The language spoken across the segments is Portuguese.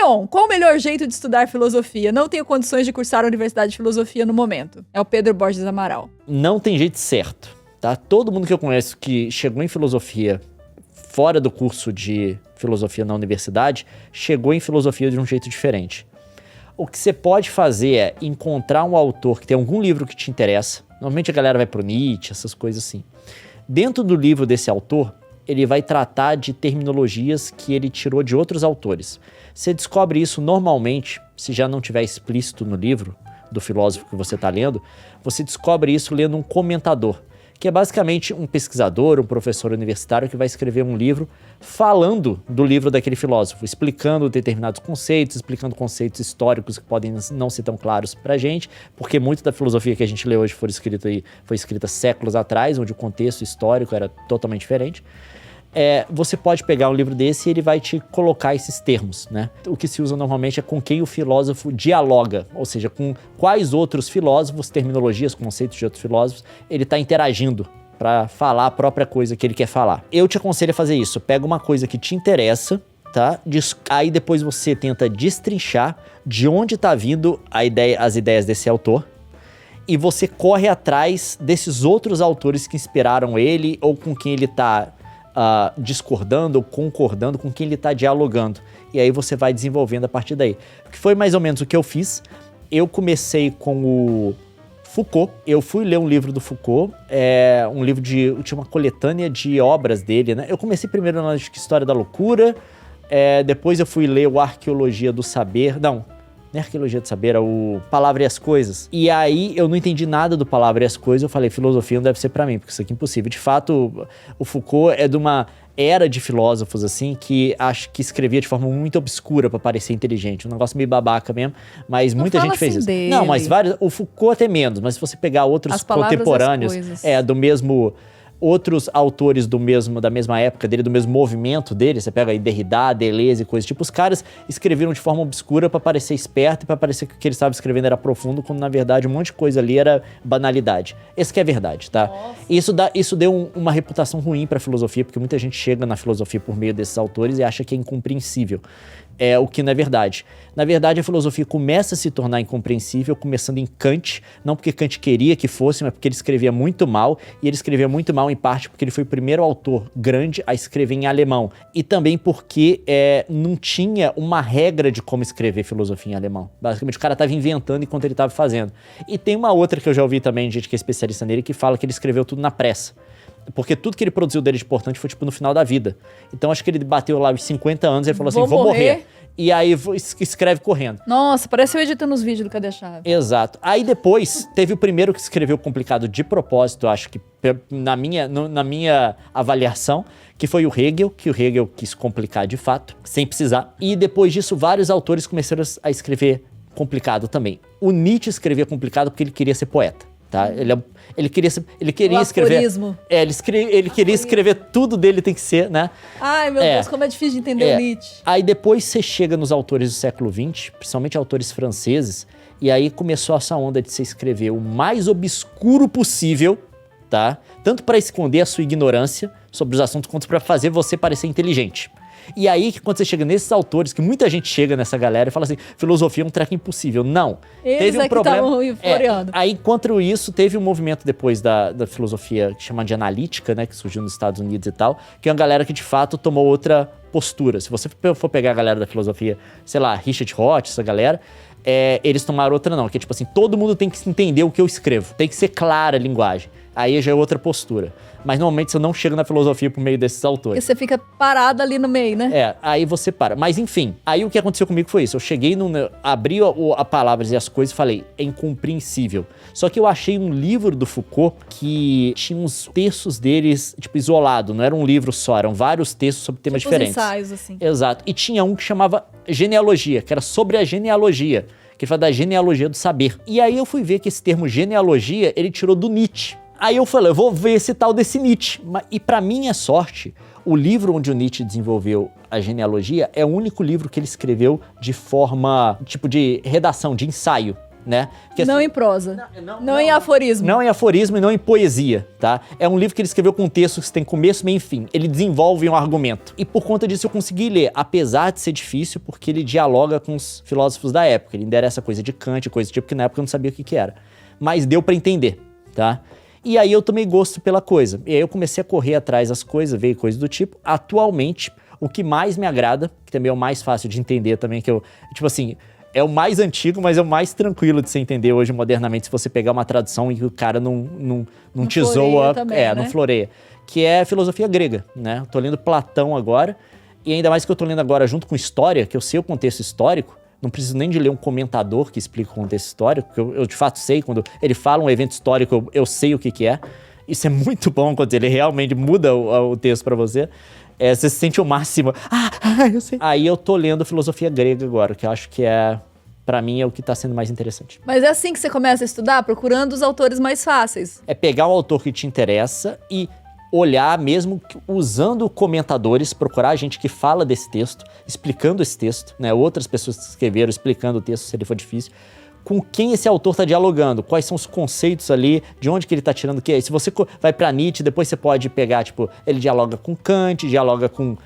Leon, qual o melhor jeito de estudar filosofia? Não tenho condições de cursar a Universidade de Filosofia no momento. É o Pedro Borges Amaral. Não tem jeito certo, tá? Todo mundo que eu conheço que chegou em filosofia fora do curso de filosofia na universidade, chegou em filosofia de um jeito diferente. O que você pode fazer é encontrar um autor que tem algum livro que te interessa. Normalmente a galera vai pro Nietzsche, essas coisas assim. Dentro do livro desse autor, ele vai tratar de terminologias que ele tirou de outros autores. Você descobre isso normalmente, se já não tiver explícito no livro do filósofo que você está lendo, você descobre isso lendo um comentador, que é basicamente um pesquisador, um professor universitário que vai escrever um livro falando do livro daquele filósofo, explicando determinados conceitos, explicando conceitos históricos que podem não ser tão claros pra gente, porque muito da filosofia que a gente lê hoje foi escrita séculos atrás, onde o contexto histórico era totalmente diferente. Você pode pegar um livro desse e ele vai te colocar esses termos, né? O que se usa normalmente é com quem o filósofo dialoga, ou seja, com quais outros filósofos, terminologias, conceitos de outros filósofos, ele está interagindo para falar a própria coisa que ele quer falar. Eu te aconselho a fazer isso. Pega uma coisa que te interessa, tá? Aí depois você tenta destrinchar de onde está vindo as ideias desse autor, e você corre atrás desses outros autores que inspiraram ele ou com quem ele está discordando ou concordando, com quem ele está dialogando. E aí você vai desenvolvendo a partir daí. Que foi mais ou menos o que eu fiz. Eu comecei com o Foucault. Eu fui ler um livro do Foucault, um livro tinha uma coletânea de obras dele, né? Eu comecei primeiro na História da Loucura, depois eu fui ler o Arqueologia do Saber. Não é Arqueologia do Saber, é o Palavra e as Coisas. E aí eu não entendi nada do Palavra e as Coisas, eu falei, filosofia não deve ser pra mim, porque isso aqui é impossível. De fato, o Foucault é de uma era de filósofos, assim, que acho que escrevia de forma muito obscura pra parecer inteligente. Um negócio meio babaca mesmo, mas não muita gente fez assim isso. Dele. Não, mas o Foucault até menos, mas se você pegar outros contemporâneos, do mesmo... Outros autores da mesma época dele, do mesmo movimento dele, você pega aí Derrida, Deleuze e coisas tipo, os caras escreveram de forma obscura pra parecer esperto e pra parecer que o que eles estavam escrevendo era profundo, quando na verdade um monte de coisa ali era banalidade. Esse que é a verdade, tá? Isso deu uma reputação ruim pra filosofia, porque muita gente chega na filosofia por meio desses autores e acha que é incompreensível. O que não é verdade. Na verdade, a filosofia começa a se tornar incompreensível, começando em Kant, não porque Kant queria que fosse, mas porque ele escrevia muito mal, e ele escrevia muito mal em parte porque ele foi o primeiro autor grande a escrever em alemão, e também porque não tinha uma regra de como escrever filosofia em alemão. Basicamente, o cara estava inventando enquanto ele estava fazendo. E tem uma outra que eu já ouvi também, de gente que é especialista nele, que fala que ele escreveu tudo na pressa. Porque tudo que ele produziu dele de importante foi, tipo, no final da vida. Então, acho que ele bateu lá os 50 anos e ele falou assim, vou morrer. E aí, escreve correndo. Nossa, parece eu editando os vídeos do Cadê a Chave. Exato. Aí, depois, teve o primeiro que escreveu complicado de propósito, acho que, na minha avaliação, que foi o Hegel, que o Hegel quis complicar de fato, sem precisar. E depois disso, vários autores começaram a escrever complicado também. O Nietzsche escrevia complicado porque ele queria ser poeta. Tá? Ele queria escrever. Ele queria escrever tudo dele, tem que ser, né? Ai, meu Deus, como é difícil de entender o Nietzsche. Aí depois você chega nos autores do século XX, principalmente autores franceses, e aí começou essa onda de você escrever o mais obscuro possível, tá? Tanto para esconder a sua ignorância sobre os assuntos, quanto para fazer você parecer inteligente. E aí, quando você chega nesses autores, que muita gente chega nessa galera e fala assim, filosofia é um treco impossível. Não. Teve um problema. Aí, contra isso, teve um movimento depois da filosofia que chama de analítica, né, que surgiu nos Estados Unidos e tal, que é uma galera que, de fato, tomou outra postura. Se você for pegar a galera da filosofia, sei lá, Richard Roth, essa galera, eles tomaram outra não, que é tipo assim, todo mundo tem que entender o que eu escrevo, tem que ser clara a linguagem. Aí já é outra postura. Mas normalmente você não chega na filosofia por meio desses autores. Porque você fica parado ali no meio, né? Aí você para. Mas enfim, aí o que aconteceu comigo foi isso. Eu cheguei, abri a palavras e as coisas e falei, é incompreensível. Só que eu achei um livro do Foucault que tinha uns textos deles, tipo, isolado. Não era um livro só, eram vários textos sobre temas diferentes. Ensaios, assim. Exato. E tinha um que chamava Genealogia, que era sobre a genealogia. Que ele fala da genealogia do saber. E aí eu fui ver que esse termo genealogia, ele tirou do Nietzsche. Aí eu falei, eu vou ver esse tal desse Nietzsche. E pra minha sorte, o livro onde o Nietzsche desenvolveu a genealogia é o único livro que ele escreveu de forma, tipo de redação, de ensaio. né? Que, Não em prosa. Não em aforismo. Não em aforismo e não em poesia, tá? É um livro que ele escreveu com textos que tem começo, meio e fim. Ele desenvolve um argumento. E por conta disso eu consegui ler, apesar de ser difícil, porque ele dialoga com os filósofos da época. Ele endereça coisa de Kant, coisa do tipo, que na época eu não sabia o que era. Mas deu pra entender, tá? E aí eu tomei gosto pela coisa. E aí eu comecei a correr atrás das coisas, ver coisas do tipo. Atualmente, o que mais me agrada, que também é o mais fácil de entender também, que eu, tipo assim, é o mais antigo, mas é o mais tranquilo de se entender hoje modernamente, se você pegar uma tradução em que o cara não te zoa, né? não floreia. Que é filosofia grega, né? Eu tô lendo Platão agora, e ainda mais que eu tô lendo agora junto com história, que eu sei o contexto histórico, não preciso nem de ler um comentador que explica o contexto histórico, porque eu de fato sei, quando ele fala um evento histórico, eu sei o que é. Isso é muito bom quando ele realmente muda o texto pra você. Você se sente o máximo. Eu sei. Aí eu tô lendo filosofia grega agora, que eu acho que pra mim, é o que tá sendo mais interessante. Mas é assim que você começa a estudar, procurando os autores mais fáceis. É pegar o autor que te interessa e olhar mesmo usando comentadores, procurar gente que fala desse texto, explicando esse texto, né? Outras pessoas que escreveram explicando o texto, se ele for difícil. Com quem esse autor está dialogando, quais são os conceitos ali, de onde que ele está tirando o que. Se você vai para Nietzsche, depois você pode pegar, tipo, ele dialoga com Kant, dialoga com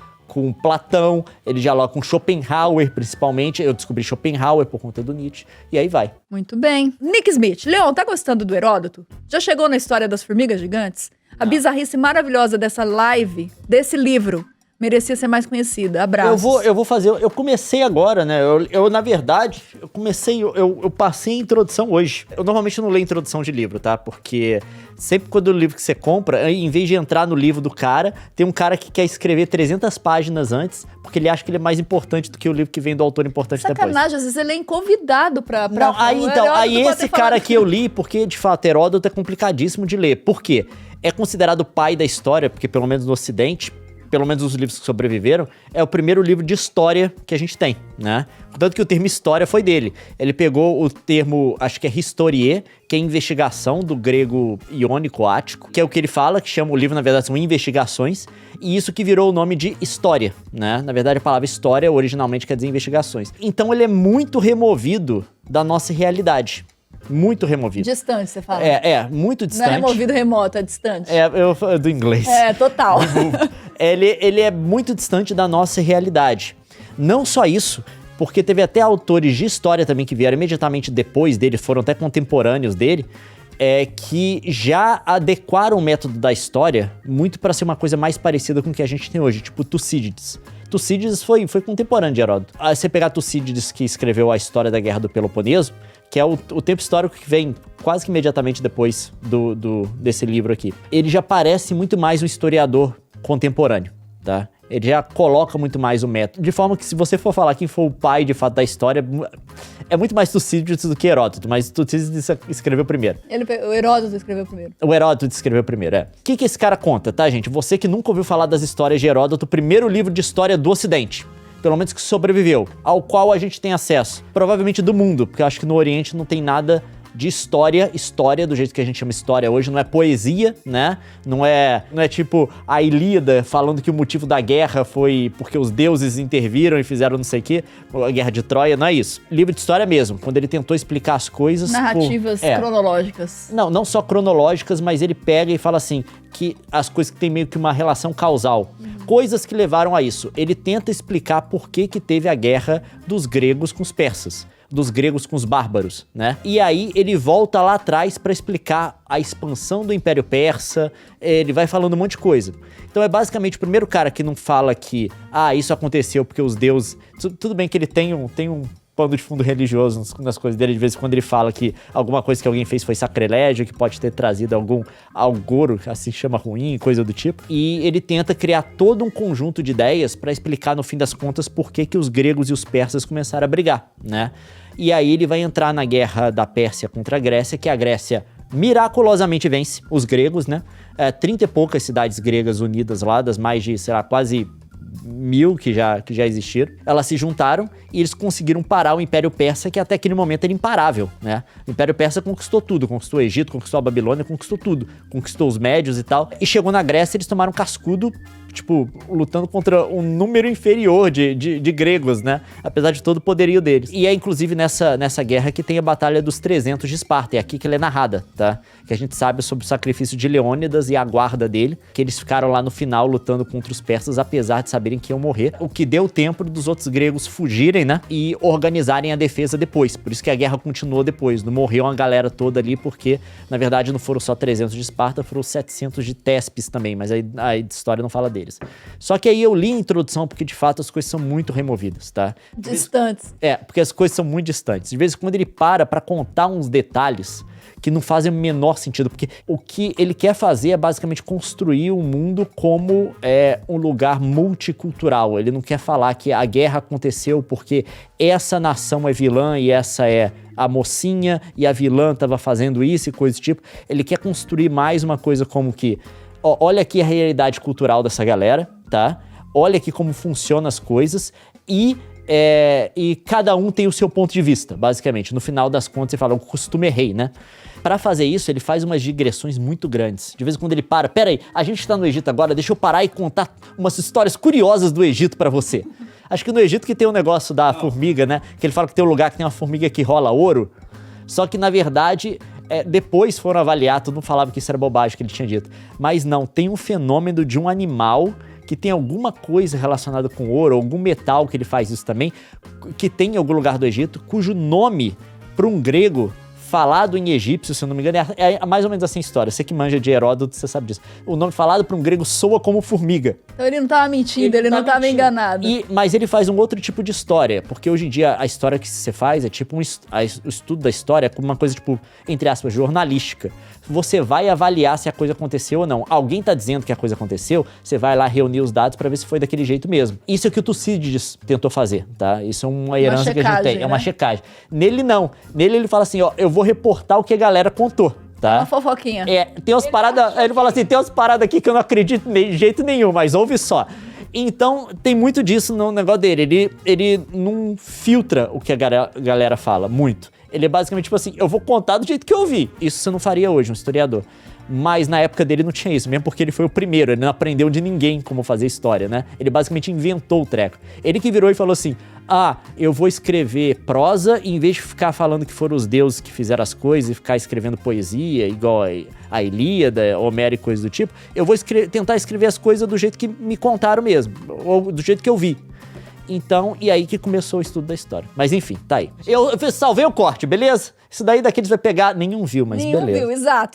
Platão, ele dialoga com Schopenhauer, principalmente. Eu descobri Schopenhauer por conta do Nietzsche, e aí vai. Muito bem. Nick Smith, Leon, tá gostando do Heródoto? Já chegou na história das formigas gigantes? A bizarrice maravilhosa dessa live, desse livro, merecia ser mais conhecida. Abraços. Eu vou fazer... Eu comecei agora, né? Eu na verdade, eu passei a introdução hoje. Eu normalmente não leio introdução de livro, tá? Porque sempre quando o livro que você compra, em vez de entrar no livro do cara, tem um cara que quer escrever 300 páginas antes, porque ele acha que ele é mais importante do que o livro que vem do autor importante depois. Sacanagem, às vezes ele é convidado pra não, aí esse cara que eu li, porque de fato Heródoto é complicadíssimo de ler. Por quê? É considerado o pai da história, porque pelo menos no Ocidente, pelo menos os livros que sobreviveram, é o primeiro livro de história que a gente tem, né? Tanto que o termo história foi dele. Ele pegou o termo, acho que é historie, que é investigação, do grego iônico ático, que é o que ele fala, que chama o livro, na verdade, são investigações, e isso que virou o nome de história, né? Na verdade, a palavra história originalmente quer dizer investigações. Então ele é muito removido da nossa realidade. Muito removido. Distante, você fala. Muito distante. Não é removido, remoto, é distante. Do inglês. Total. ele é muito distante da nossa realidade. Não só isso, porque teve até autores de história também que vieram imediatamente depois dele, foram até contemporâneos dele, que já adequaram o método da história muito para ser uma coisa mais parecida com o que a gente tem hoje, tipo Tucídides. Tucídides foi contemporâneo de Heródoto. Você pegar Tucídides, que escreveu a história da Guerra do Peloponeso, que é o tempo histórico que vem quase que imediatamente depois desse livro aqui. Ele já parece muito mais um historiador contemporâneo, tá? Ele já coloca muito mais o método. De forma que, se você for falar quem foi o pai, de fato, da história, é muito mais Tucídides do que Heródoto, mas Tucídides escreveu primeiro. O Heródoto escreveu primeiro. O Heródoto escreveu primeiro, O que esse cara conta, tá, gente? Você que nunca ouviu falar das histórias de Heródoto, o primeiro livro de história do Ocidente, pelo menos que sobreviveu, ao qual a gente tem acesso, provavelmente do mundo, porque eu acho que no Oriente não tem nada de história do jeito que a gente chama história hoje, não é poesia, né? Não é tipo a Ilíada falando que o motivo da guerra foi porque os deuses interviram e fizeram não sei o quê, a guerra de Troia, não é isso. Livro de história mesmo, quando ele tentou explicar as coisas... Narrativas cronológicas. Não só cronológicas, mas ele pega e fala assim, que as coisas que tem meio que uma relação causal. Coisas que levaram a isso. Ele tenta explicar por que teve a guerra dos gregos com os persas, dos gregos com os bárbaros, né? E aí ele volta lá atrás para explicar a expansão do Império Persa, ele vai falando um monte de coisa. Então é basicamente o primeiro cara que não fala que, isso aconteceu porque os deuses... Tudo bem que ele tem um pano de fundo religioso nas coisas dele, de vez em quando ele fala que alguma coisa que alguém fez foi sacrilégio, que pode ter trazido algum algoro, assim chama ruim, coisa do tipo. E ele tenta criar todo um conjunto de ideias para explicar, no fim das contas, por que os gregos e os persas começaram a brigar, né? E aí ele vai entrar na guerra da Pérsia contra a Grécia, que a Grécia miraculosamente vence os gregos, né? 30 e poucas cidades gregas unidas lá, das mais de, sei lá, quase 1000 que já existiram, elas se juntaram e eles conseguiram parar o Império Persa, que até aquele momento era imparável, né? O Império Persa conquistou tudo, conquistou o Egito, conquistou a Babilônia, conquistou tudo, conquistou os médios e tal, e chegou na Grécia, eles tomaram cascudo, tipo, lutando contra um número inferior de gregos, né? Apesar de todo o poderio deles. E é inclusive nessa guerra que tem a Batalha dos 300 de Esparta, é aqui que ela é narrada, tá? Que a gente sabe sobre o sacrifício de Leônidas e a guarda dele, que eles ficaram lá no final lutando contra os persas, apesar de saberem que iam morrer, o que deu tempo dos outros gregos fugirem, né? E organizarem a defesa depois. Por isso que a guerra continuou depois, não morreu uma galera toda ali, porque, na verdade, não foram só 300 de Esparta, foram 700 de Tespes também, mas a história não fala deles. Só que aí eu li a introdução, porque de fato as coisas são muito removidas, tá? Distantes. Porque as coisas são muito distantes. De vez em quando ele para contar uns detalhes que não fazem o menor sentido, porque o que ele quer fazer é basicamente construir o mundo como um lugar multicultural. Ele não quer falar que a guerra aconteceu porque essa nação é vilã e essa é a mocinha e a vilã estava fazendo isso e coisa do tipo. Ele quer construir mais uma coisa como que, olha aqui a realidade cultural dessa galera, tá? Olha aqui como funcionam as coisas e cada um tem o seu ponto de vista, basicamente. No final das contas, você fala, o costume é rei, né? Pra fazer isso, ele faz umas digressões muito grandes. De vez em quando ele para, peraí, a gente tá no Egito agora, deixa eu parar e contar umas histórias curiosas do Egito pra você. Acho que no Egito que tem um negócio da formiga, né? Que ele fala que tem um lugar que tem uma formiga que rola ouro. Só que, na verdade, depois foram avaliar, todo mundo falava que isso era bobagem que ele tinha dito. Mas não, tem um fenômeno de um animal que tem alguma coisa relacionada com ouro, algum metal que ele faz isso também, que tem em algum lugar do Egito, cujo nome, para um grego, falado em egípcio, se eu não me engano, é mais ou menos assim a história. Você que manja de Heródoto, você sabe disso. O nome falado para um grego soa como formiga. Então ele não tava mentindo, ele não tava enganado. Mas ele faz um outro tipo de história, porque hoje em dia a história que você faz é tipo o estudo da história é como uma coisa tipo, entre aspas, jornalística. Você vai avaliar se a coisa aconteceu ou não. Alguém tá dizendo que a coisa aconteceu, você vai lá reunir os dados para ver se foi daquele jeito mesmo. Isso é o que o Tucídides tentou fazer, tá? Isso é uma herança que a gente tem, é uma checagem. Nele não. Nele ele fala assim, eu vou reportar o que a galera contou. Tá? Uma fofoquinha. Tem umas paradas. Ele fala assim: tem umas paradas aqui que eu não acredito de jeito nenhum, mas ouve só. Então, tem muito disso no negócio dele. Ele não filtra o que a galera fala, muito. Ele é basicamente tipo assim: eu vou contar do jeito que eu vi. Isso você não faria hoje, um historiador. Mas na época dele não tinha isso, mesmo porque ele foi o primeiro, ele não aprendeu de ninguém como fazer história, né? Ele basicamente inventou o treco. Ele que virou e falou assim: eu vou escrever prosa e em vez de ficar falando que foram os deuses que fizeram as coisas e ficar escrevendo poesia, igual a Ilíada, Homero e coisas do tipo, eu vou tentar escrever as coisas do jeito que me contaram mesmo, ou do jeito que eu vi. Então, e aí que começou o estudo da história. Mas enfim, tá aí. Eu salvei o corte, beleza? Isso daí daqueles vai pegar, nenhum viu, mas beleza. Nenhum viu, exato.